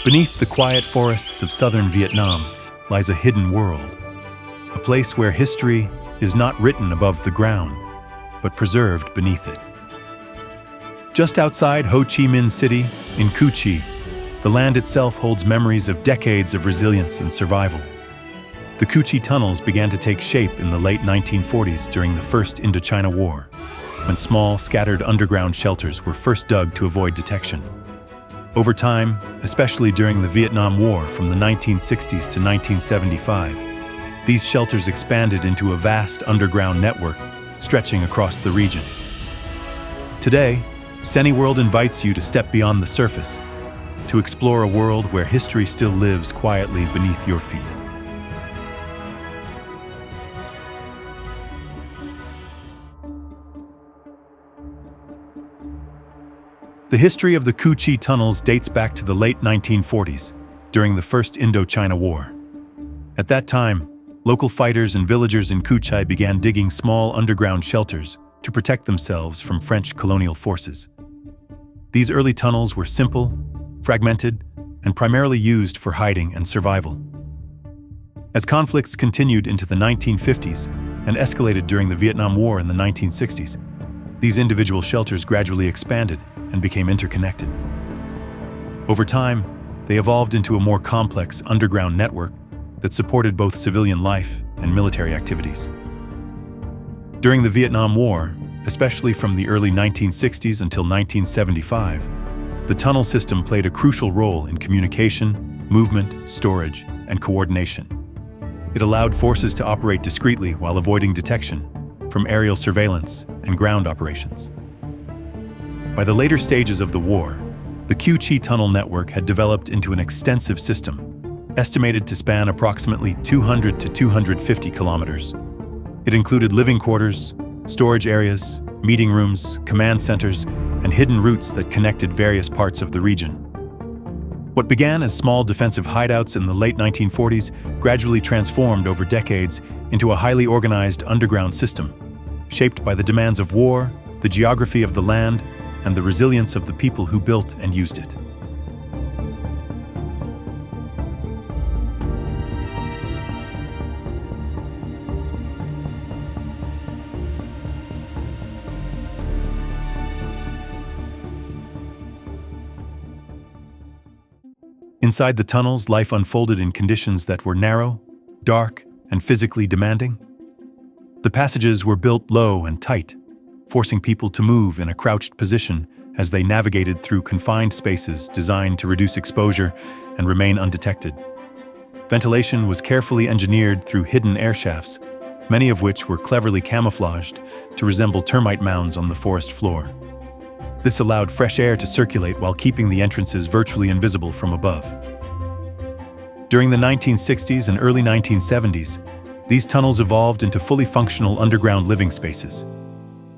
Beneath the quiet forests of southern Vietnam lies a hidden world, a place where history is not written above the ground, but preserved beneath it. Just outside Ho Chi Minh City, in Cu Chi, the land itself holds memories of decades of resilience and survival. The Cu Chi tunnels began to take shape in the late 1940s during the First Indochina War, when small, scattered underground shelters were first dug to avoid detection. Over time, especially during the Vietnam War from the 1960s to 1975, these shelters expanded into a vast underground network stretching across the region. Today, CineWorld invites you to step beyond the surface, to explore a world where history still lives quietly beneath your feet. The history of the Cu Chi tunnels dates back to the late 1940s, during the First Indochina War. At that time, local fighters and villagers in Cu Chi began digging small underground shelters to protect themselves from French colonial forces. These early tunnels were simple, fragmented, and primarily used for hiding and survival. As conflicts continued into the 1950s and escalated during the Vietnam War in the 1960s, these individual shelters gradually expanded and became interconnected. Over time, they evolved into a more complex underground network that supported both civilian life and military activities. During the Vietnam War, especially from the early 1960s until 1975, the tunnel system played a crucial role in communication, movement, storage, and coordination. It allowed forces to operate discreetly while avoiding detection from aerial surveillance and ground operations. By the later stages of the war, the Cu Chi tunnel network had developed into an extensive system, estimated to span approximately 200 to 250 kilometers. It included living quarters, storage areas, meeting rooms, command centers, and hidden routes that connected various parts of the region. What began as small defensive hideouts in the late 1940s gradually transformed over decades into a highly organized underground system, shaped by the demands of war, the geography of the land, and the resilience of the people who built and used it. Inside the tunnels, life unfolded in conditions that were narrow, dark, and physically demanding. The passages were built low and tight, forcing people to move in a crouched position as they navigated through confined spaces designed to reduce exposure and remain undetected. Ventilation was carefully engineered through hidden air shafts, many of which were cleverly camouflaged to resemble termite mounds on the forest floor. This allowed fresh air to circulate while keeping the entrances virtually invisible from above. During the 1960s and early 1970s, these tunnels evolved into fully functional underground living spaces.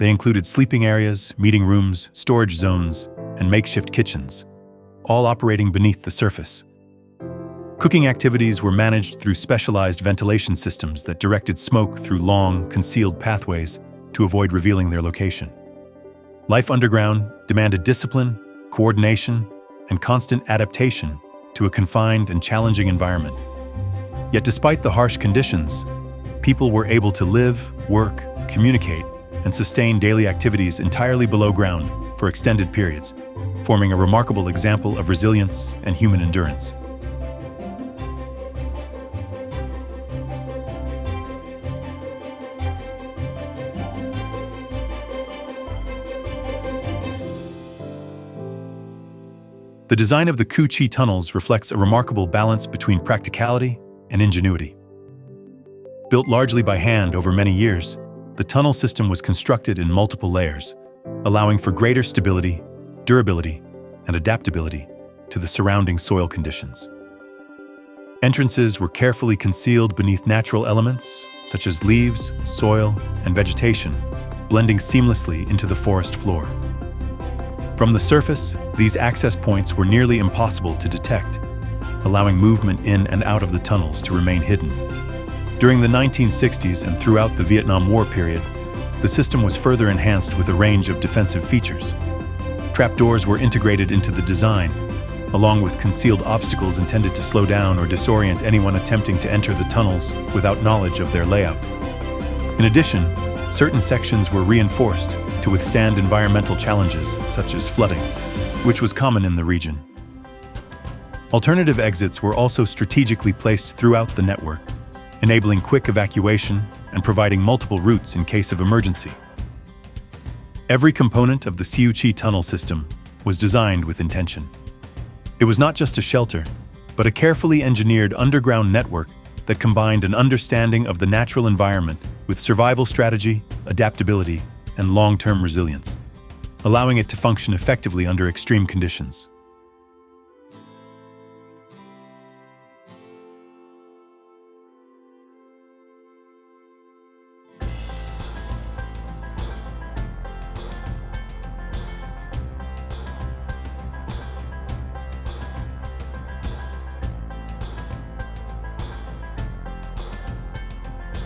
They included sleeping areas, meeting rooms, storage zones, and makeshift kitchens, all operating beneath the surface. Cooking activities were managed through specialized ventilation systems that directed smoke through long, concealed pathways to avoid revealing their location. Life underground demanded discipline, coordination, and constant adaptation to a confined and challenging environment. Yet despite the harsh conditions, people were able to live, work, communicate, and sustain daily activities entirely below ground for extended periods, forming a remarkable example of resilience and human endurance. The design of the Cu Chi tunnels reflects a remarkable balance between practicality and ingenuity. Built largely by hand over many years, the tunnel system was constructed in multiple layers, allowing for greater stability, durability, and adaptability to the surrounding soil conditions. Entrances were carefully concealed beneath natural elements, such as leaves, soil, and vegetation, blending seamlessly into the forest floor. From the surface, these access points were nearly impossible to detect, allowing movement in and out of the tunnels to remain hidden. During the 1960s and throughout the Vietnam War period, the system was further enhanced with a range of defensive features. Trapdoors were integrated into the design, along with concealed obstacles intended to slow down or disorient anyone attempting to enter the tunnels without knowledge of their layout. In addition, certain sections were reinforced to withstand environmental challenges such as flooding, which was common in the region. Alternative exits were also strategically placed throughout the network, enabling quick evacuation and providing multiple routes in case of emergency. Every component of the Ho Chi tunnel system was designed with intention. It was not just a shelter, but a carefully engineered underground network that combined an understanding of the natural environment with survival strategy, adaptability, and long-term resilience, allowing it to function effectively under extreme conditions.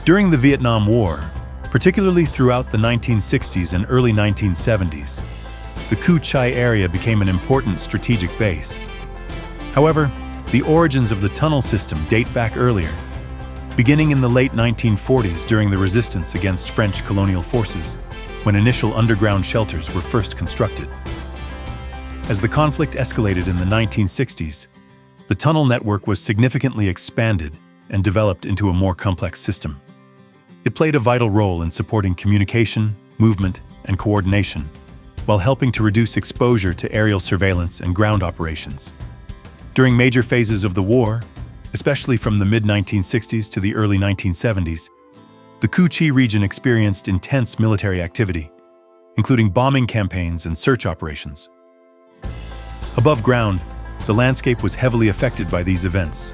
During the Vietnam War, particularly throughout the 1960s and early 1970s, the Ho Chi area became an important strategic base. However, the origins of the tunnel system date back earlier, beginning in the late 1940s during the resistance against French colonial forces, when initial underground shelters were first constructed. As the conflict escalated in the 1960s, the tunnel network was significantly expanded and developed into a more complex system. It played a vital role in supporting communication, movement, and coordination, while helping to reduce exposure to aerial surveillance and ground operations. During major phases of the war, especially from the mid-1960s to the early 1970s, the Ho Chi region experienced intense military activity, including bombing campaigns and search operations. Above ground, the landscape was heavily affected by these events,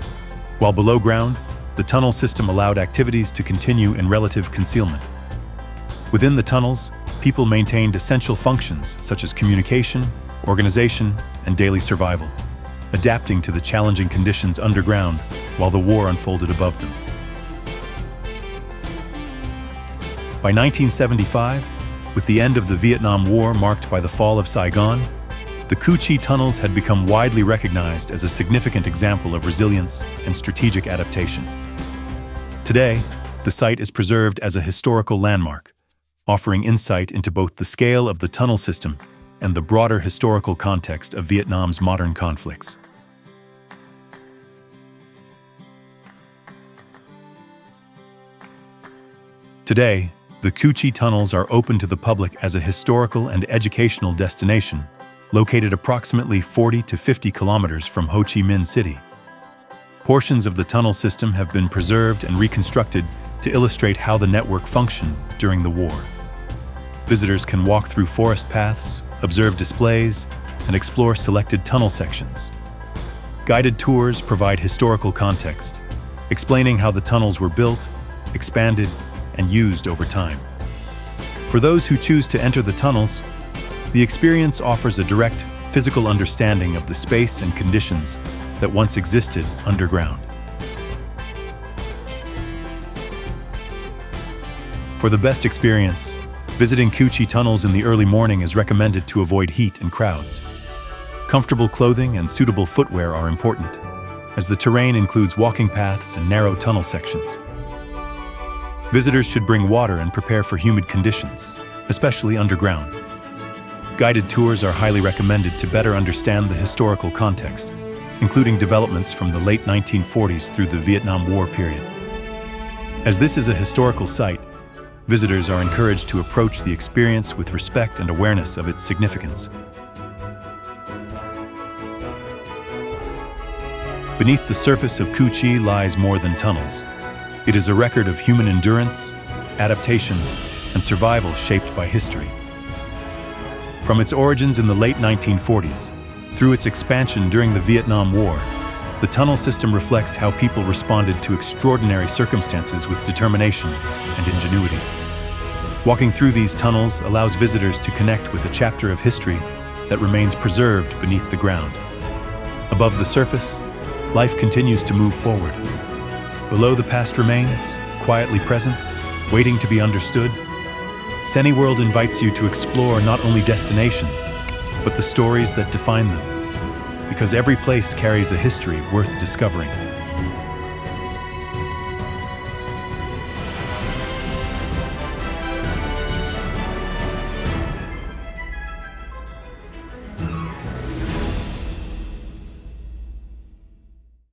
while below ground, the tunnel system allowed activities to continue in relative concealment. Within the tunnels, people maintained essential functions such as communication, organization, and daily survival, adapting to the challenging conditions underground while the war unfolded above them. By 1975, with the end of the Vietnam War marked by the fall of Saigon, the Ho Chi tunnels had become widely recognized as a significant example of resilience and strategic adaptation. Today, the site is preserved as a historical landmark, offering insight into both the scale of the tunnel system and the broader historical context of Vietnam's modern conflicts. Today, the Ho Chi tunnels are open to the public as a historical and educational destination, located approximately 40 to 50 kilometers from Ho Chi Minh City. Portions of the tunnel system have been preserved and reconstructed to illustrate how the network functioned during the war. Visitors can walk through forest paths, observe displays, and explore selected tunnel sections. Guided tours provide historical context, explaining how the tunnels were built, expanded, and used over time. For those who choose to enter the tunnels, the experience offers a direct, physical understanding of the space and conditions that once existed underground. For the best experience, visiting Ho Chi tunnels in the early morning is recommended to avoid heat and crowds. Comfortable clothing and suitable footwear are important, as the terrain includes walking paths and narrow tunnel sections. Visitors should bring water and prepare for humid conditions, especially underground. Guided tours are highly recommended to better understand the historical context, including developments from the late 1940s through the Vietnam War period. As this is a historical site, visitors are encouraged to approach the experience with respect and awareness of its significance. Beneath the surface of Ho Chi lies more than tunnels. It is a record of human endurance, adaptation, and survival shaped by history. From its origins in the late 1940s, through its expansion during the Vietnam War, the tunnel system reflects how people responded to extraordinary circumstances with determination and ingenuity. Walking through these tunnels allows visitors to connect with a chapter of history that remains preserved beneath the ground. Above the surface, life continues to move forward. Below the past remains, quietly present, waiting to be understood. Seni World invites you to explore not only destinations, but the stories that define them. because every place carries a history worth discovering.